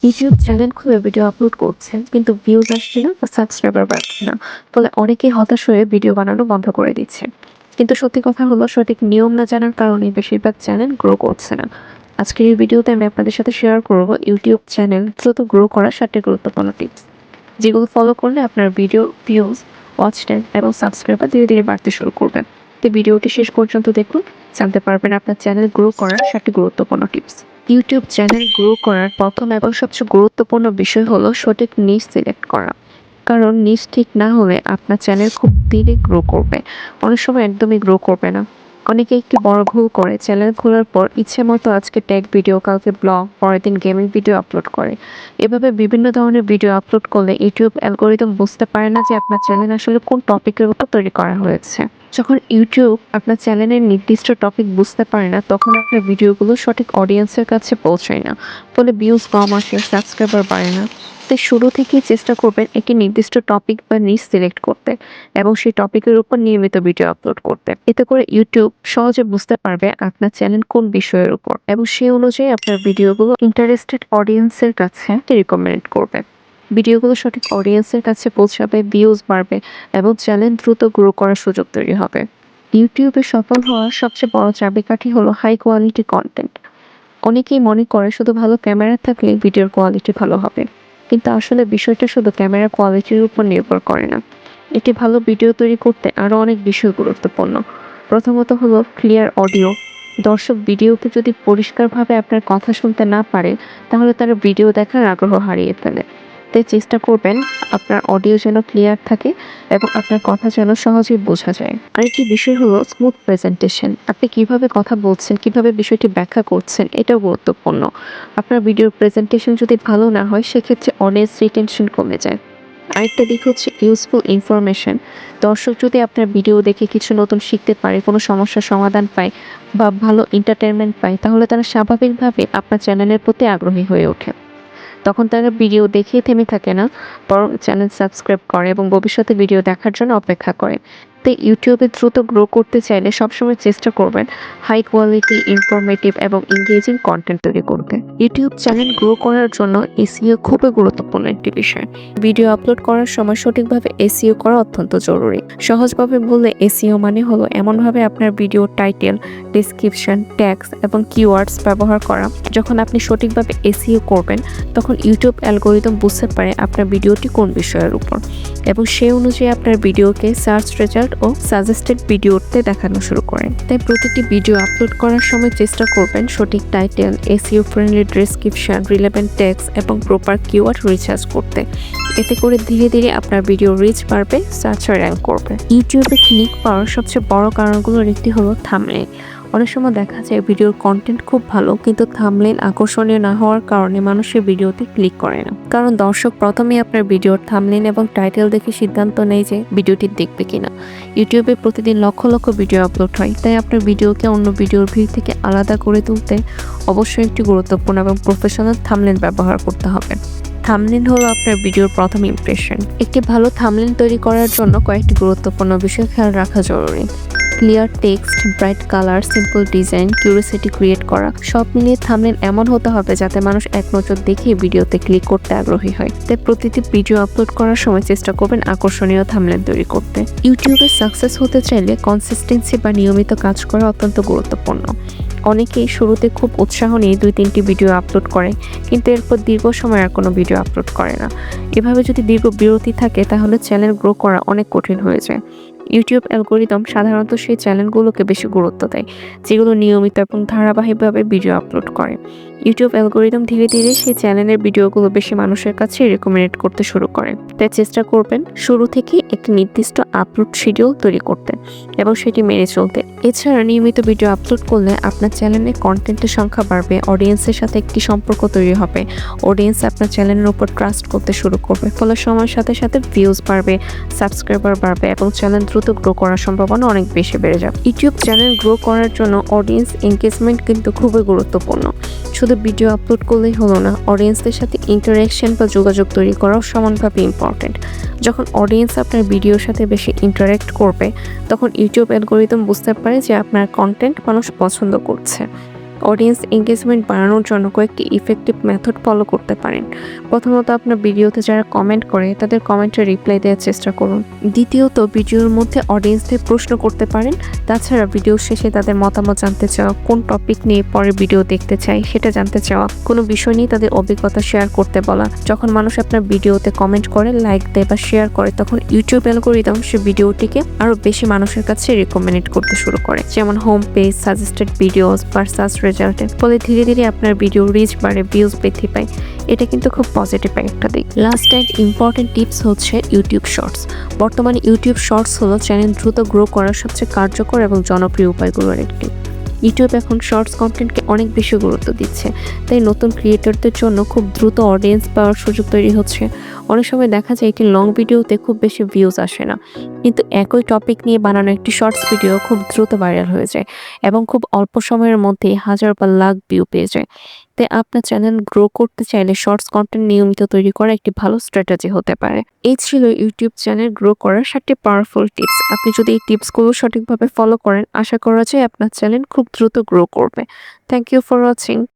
YouTube channel খুলে video upload করছেন কিন্তু ভিউজ আসছে না বা সাবস্ক্রাইবার বাড়ছে না। ফলে অনেকেই হতাশ হয়ে ভিডিও বানানো বন্ধ করে দিচ্ছে। কিন্তু সত্যি কথা হলো, সঠিক নিয়ম না জানার কারণে বেশিরভাগ চ্যানেল গ্রো করছে না। আজকের এই ভিডিওতে আমি আপনাদের সাথে শেয়ার করব ইউটিউব চ্যানেল দ্রুত গ্রো করার 7টি গুরুত্বপূর্ণ টিপস, যেগুলো ফলো করলে আপনার ভিডিও ভিউজ, ওয়াচ টাইম এবং সাবস্ক্রাইবার ধীরে ধীরে বাড়তে শুরু করবেন। তো ভিডিওটি শেষ পর্যন্ত দেখুন, জানতে পারবেন আপনার চ্যানেল গ্রো করার 7টি গুরুত্বপূর্ণ টিপস। ইউটিউব চ্যানেল গ্রো করার প্রথম এবং সবচেয়ে গুরুত্বপূর্ণ বিষয় হলো সঠিক নিশ সিলেক্ট করা। কারণ নিশ ঠিক না হলে আপনার চ্যানেল খুব ধীরে গ্রো করবে, অনেক সময় একদমই গ্রো করবে না। অনেকে একটি বড় ভুল করে, চ্যানেল খোলার পর ইচ্ছে মতো আজকে টেক ভিডিও, কালকে ব্লগ, পরের দিন গেমিং ভিডিও আপলোড করে। এভাবে বিভিন্ন ধরনের ভিডিও আপলোড করলে ইউটিউব অ্যালগোরিদম বুঝতে পারে না যে আপনার চ্যানেল আসলে কোন টপিকের উপর তৈরি করা হয়েছে। যখন ইউটিউব আপনার চ্যানেলের নির্দিষ্ট টপিক বুঝতে পারে না, তখন আপনার ভিডিওগুলো সঠিক অডিয়েন্সের কাছে পৌঁছায় না। ফলে ভিউজ কম আসে, সাবস্ক্রাইবার বাড়ে না। তাই শুরু থেকেই চেষ্টা করবেন একটি নির্দিষ্ট টপিক বা নিশ সিলেক্ট করতে এবং সেই টপিকের উপর নিয়মিত ভিডিও আপলোড করতে। এতে করে ইউটিউব সহজে বুঝতে পারবে আপনার চ্যানেল কোন বিষয়ের উপর এবং সেই অনুযায়ী আপনার ভিডিওগুলো ইন্টারেস্টেড অডিয়েন্সের কাছে রিকমেন্ড করবে। ভিডিওগুলো সঠিক অডিয়েন্সের কাছে পৌঁছাবে, ভিউজ বাড়বে এবং চ্যানেল দ্রুত গ্রো করার সুযোগ তৈরি হবে। ইউটিউবে সফল হওয়ার সবচেয়ে বড় চাবিকাঠি হলো হাই কোয়ালিটি কন্টেন্ট। অনেকেই মনে করে শুধু ভালো ক্যামেরা থাকলে ভিডিওর কোয়ালিটি ভালো হবে, কিন্তু আসলে বিষয়টা শুধু ক্যামেরা কোয়ালিটির উপর নির্ভর করে না। একটি ভালো ভিডিও তৈরি করতে আরও অনেক বিষয় গুরুত্বপূর্ণ। প্রথমত হলো ক্লিয়ার অডিও। দর্শক ভিডিওতে যদি পরিষ্কারভাবে আপনার কথা শুনতে না পারে, তাহলে তারা ভিডিও দেখার আগ্রহ হারিয়ে ফেলে। তাই চেষ্টা করবেন আপনার অডিও যেন ক্লিয়ার থাকে এবং আপনার কথা যেন সহজেই বোঝা যায়। আরেকটি বিষয় হলো স্মুথ প্রেজেন্টেশন। আপনি কিভাবে কথা বলছেন, কিভাবে বিষয়টি ব্যাখ্যা করছেন, এটাও গুরুত্বপূর্ণ। আপনার ভিডিওর প্রেজেন্টেশন যদি ভালো না হয়, সেক্ষেত্রে অডিয়েন্স রিটেনশন কমে যায়। আরেকটা দিক হচ্ছে ইউজফুল ইনফরমেশন। দর্শক যদি আপনার ভিডিও দেখে কিছু নতুন শিখতে পারে, কোনো সমস্যার সমাধান পায় বা ভালো এন্টারটেনমেন্ট পায়, তাহলে তারা স্বাভাবিকভাবে আপনার চ্যানেলের প্রতি আগ্রহী হয়ে ওঠে। তখন তারা ভিডিও দেখেই থেমে থাকে না, বরং চ্যানেল সাবস্ক্রাইব করে এবং ভবিষ্যতে ভিডিও দেখার জন্য অপেক্ষা করে। তাই ইউটিউবে দ্রুত গ্রো করতে চাইলে সবসময় চেষ্টা করবেন হাই কোয়ালিটি, ইনফরমেটিভ এবং এঙ্গেজিং কন্টেন্ট তৈরি করতে। ইউটিউব চ্যানেল গ্রো করার জন্য এসইও খুবই গুরুত্বপূর্ণ একটি বিষয়। ভিডিও আপলোড করার সময় সঠিকভাবে এসইও করা অত্যন্ত জরুরি। সহজভাবে বললে এসইও মানে হলো এমনভাবে আপনার ভিডিও টাইটেল, ডেসক্রিপশন, ট্যাগস এবং কিওয়ার্ডস ব্যবহার করা। যখন আপনি সঠিকভাবে এসইও করবেন, তখন ইউটিউব অ্যালগোরিদম বুঝতে পারে আপনার ভিডিওটি কোন বিষয়ের উপর এবং সেই অনুযায়ী আপনার ভিডিওকে সার্চ রেজাল্ট ও সাজেস্টেড ভিডিওতে দেখানো শুরু করে। তাই প্রতিটি ভিডিও আপলোড করার সময় চেষ্টা করবেন সঠিক title, SEO friendly description, relevant tags এবং প্রপার কিওয়ার্ড রিসার্চ করতে। এতে করে ধীরে ধীরে আপনার ভিডিও রিচ বাড়বে, সার্চে র্যাঙ্ক করবে। ইউটিউবে ক্লিক পাওয়ার সবচেয়ে বড় কারণগুলোর একটি হলো থাম্বনেল। অনেক সময় দেখা যায় ভিডিওর কন্টেন্ট খুব ভালো, কিন্তু থাম্বনেল আকর্ষণীয় না হওয়ার কারণে মানুষের ভিডিওতে ক্লিক করে না। কারণ দর্শক প্রথমেই আপনার ভিডিওর থাম্বনেল এবং টাইটেল দেখে সিদ্ধান্ত নেয় যে ভিডিওটি দেখবে কিনা। ইউটিউবে প্রতিদিন লক্ষ লক্ষ ভিডিও আপলোড হয়, তাই আপনার ভিডিওকে অন্য ভিডিওর ভিড় থেকে আলাদা করে তুলতে অবশ্যই একটি গুরুত্বপূর্ণ এবং প্রফেশনাল থাম্বনেল ব্যবহার করতে হবে। থাম্বনেল হলো আপনার ভিডিওর প্রথম ইমপ্রেশন। একটি ভালো থাম্বনেল তৈরি করার জন্য কয়েকটি গুরুত্বপূর্ণ বিষয় খেয়াল রাখা জরুরি। Clear text, bright colour, simple design, curiosity create করা, সব মিলিয়ে থাম্বনেল এমন হতে হবে যাতে মানুষ এক নজর দেখে ভিডিওতে ক্লিক করতে আগ্রহী হয়। তাই প্রতিটি ভিডিও আপলোড করার সময় চেষ্টা করবেন আকর্ষণীয় থাম্বনেল তৈরি করতে। ইউটিউবে সাকসেস হতে চাইলে কনসিস্টেন্সি বা নিয়মিত কাজ করা অত্যন্ত গুরুত্বপূর্ণ। অনেকেই শুরুতে খুব উৎসাহ নিয়ে 2-3টি ভিডিও আপলোড করে, কিন্তু এরপর দীর্ঘ সময় আর কোনো ভিডিও আপলোড করে না। এভাবে যদি দীর্ঘ বিরতি থাকে, তাহলে চ্যানেল গ্রো করা অনেক কঠিন হয়ে যায়। ইউটিউব অ্যালগোরিদম সাধারণত সেই চ্যানেলগুলোকে বেশি গুরুত্ব দেয় যেগুলো নিয়মিত এবং ধারাবাহিকভাবে ভিডিও আপলোড করে। ইউটিউব অ্যালগোরিদম ধীরে ধীরে সেই চ্যানেলের ভিডিওগুলো বেশি মানুষের কাছে রেকমেন্ড করতে শুরু করে। তাই চেষ্টা করবেন শুরু থেকেই একটি নির্দিষ্ট আপলোড শিডিউল তৈরি করতে এবং সেটি মেনে চলতে। এছাড়া নিয়মিত ভিডিও আপলোড করলে আপনার চ্যানেলে কন্টেন্টের সংখ্যা বাড়বে, অডিয়েন্সের সাথে একটি সম্পর্ক তৈরি হবে, অডিয়েন্স আপনার চ্যানেলের উপর ট্রাস্ট করতে শুরু করবে। ফলে সময়ের সাথে সাথে ভিউজ বাড়বে, সাবস্ক্রাইবার বাড়বে এবং চ্যানেল দ্রুত গ্রো করার সম্ভাবনা অনেক বেশি বেড়ে যাবে। ইউটিউব চ্যানেল গ্রো করার জন্য অডিয়েন্স এনগেজমেন্ট কিন্তু খুবই গুরুত্বপূর্ণ। শুধু ভিডিও আপলোড করলেই হলো না, অডিয়েন্সদের সাথে ইন্টারেকশন বা যোগাযোগ তৈরি করাও সমানভাবে ইম্পর্টেন্ট। যখন অডিয়েন্স আপনার ভিডিওর সাথে বেশি ইন্টারেক্ট করবে, তখন ইউটিউব অ্যালগোরিদম বুঝতে পারে যে আপনার কন্টেন্ট মানুষ পছন্দ করছে। অডিয়েন্স এঙ্গেজমেন্ট বাড়ানোর জন্য কয়েকটি ইফেক্টিভ মেথড ফলো করতে পারেন। প্রথমত, আপনার ভিডিওতে যারা কমেন্ট করে তাদের কমেন্টে রিপ্লাই দেওয়ার চেষ্টা করুন। দ্বিতীয়ত, ভিডিওর মধ্যে অডিয়েন্সদের প্রশ্ন করতে পারেন। তাছাড়া ভিডিও শেষে তাদের মতামত জানতে চাওয়া, কোন টপিক নিয়ে পরে ভিডিও দেখতে চাই সেটা জানতে চাওয়া, কোনো বিষয় নিয়ে তাদের অভিজ্ঞতা শেয়ার করতে বলা। যখন মানুষ আপনার ভিডিওতে কমেন্ট করে, লাইক দেয় বা শেয়ার করে, তখন ইউটিউব অ্যালগরিদম সে ভিডিওটিকে আরো বেশি মানুষের কাছে রিকমেন্ড করতে শুরু করে, যেমন হোম পেজ, সাজেস্টেড ভিডিওস বা সার্চ রেজাল্টে। ফলে ধীরে ধীরে আপনার ভিডিও রিচ বাড়ে, ভিউজ বৃদ্ধি পায়। এটা কিন্তু খুব পজিটিভ একটা দিক। লাস্ট অ্যান্ড ইম্পর্টেন্ট টিপস হচ্ছে ইউটিউব শর্টস। বর্তমানে ইউটিউব শর্টস হলো চ্যানেল দ্রুত গ্রো করার সবচেয়ে কার্যকর এবং জনপ্রিয় উপায়গুলোর একটি। ইউটিউব এখন শর্টস কন্টেন্টকে অনেক বেশি গুরুত্ব দিচ্ছে, তাই নতুন ক্রিয়েটরদের জন্য খুব দ্রুত অডিয়েন্স পাওয়ার সুযোগ তৈরি হচ্ছে। অনেক সময় দেখা যায় একটি লং ভিডিওতে খুব বেশি ভিউজ আসে না, কিন্তু একই টপিক নিয়ে বানানো একটি শর্টস ভিডিও খুব দ্রুত ভাইরাল হয়ে যায় এবং খুব অল্প সময়ের মধ্যেই হাজার বা লাখ ভিউ পেয়ে যায়। তাই আপনার চ্যানেল গ্রো করতে চাইলে শর্টস কন্টেন্ট নিয়মিত তৈরি করা একটি ভালো স্ট্র্যাটেজি হতে পারে। এই ছিল ইউটিউব চ্যানেল গ্রো করার 7টি পাওয়ারফুল টিপস। আপনি যদি এই টিপসগুলো সঠিকভাবে ফলো করেন, আশা করা যায় আপনার চ্যানেল খুব দ্রুত গ্রো করবে। Thank you for watching.